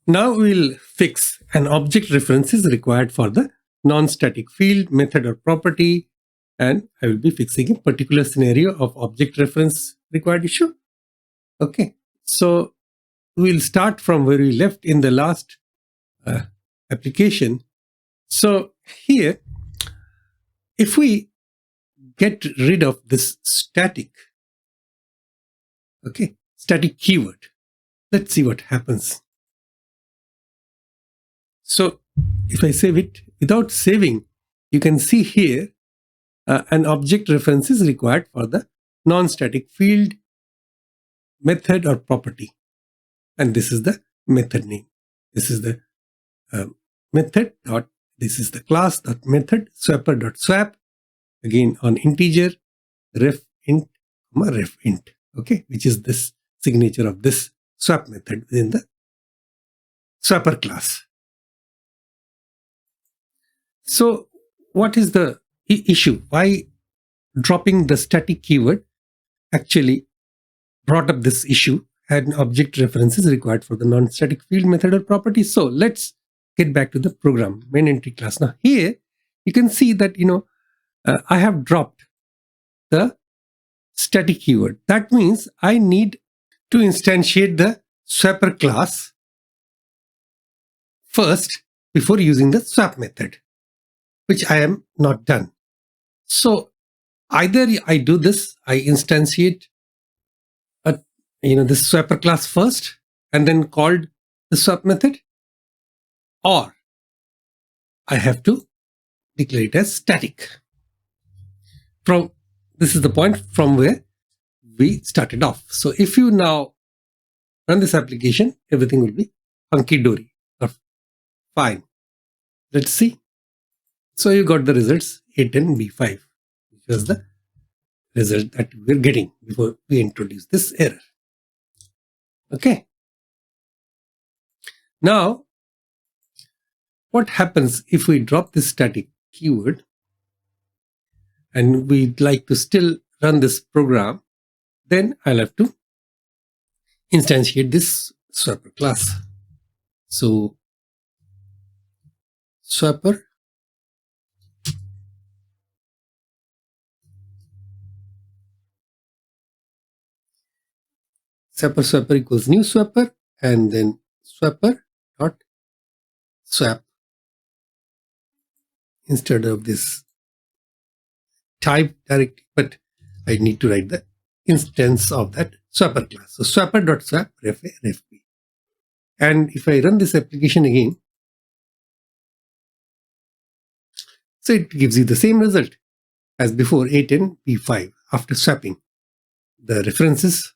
Now we'll fix an object reference is required for the non-static field, method or property, and I will be fixing a particular scenario of object reference required issue. Okay, so we'll start from where we left in the last application. So here, if we get rid of this static, static keyword, let's see what happens. So if I save it, without saving, you can see here an object reference is required for the non-static field, method or property. And this is the method name. This is the method dot, this is the class dot method swapper dot swap, again on integer, ref int, ref int, which is this signature of this swap method within the swapper class. So what is the issue? Why dropping the static keyword actually brought up this issue? And object reference is required for the non-static field, method or property. So let's get back to the program main entity class. Now here you can see that I have dropped the static keyword. That means I need to instantiate the swapper class first before using the swap method, which I am not done. So either I do this, I instantiate this swapper class first and then called the swap method, or I have to declare it as static. This is the point from where we started off. So if you now run this application, everything will be hunky-dory or fine. Let's see. So you got the results A10, B5, which was the result that we were getting before we introduced this error. Okay. Now, what happens if we drop this static keyword and we'd like to still run this program? Then I'll have to instantiate this swapper class. So swapper swapper equals new swapper, and then swapper dot swap instead of this type directly, but I need to write the instance of that swapper class. So swapper dot swap ref A ref B. And if I run this application again, so it gives you the same result as before, A10, B5 after swapping the references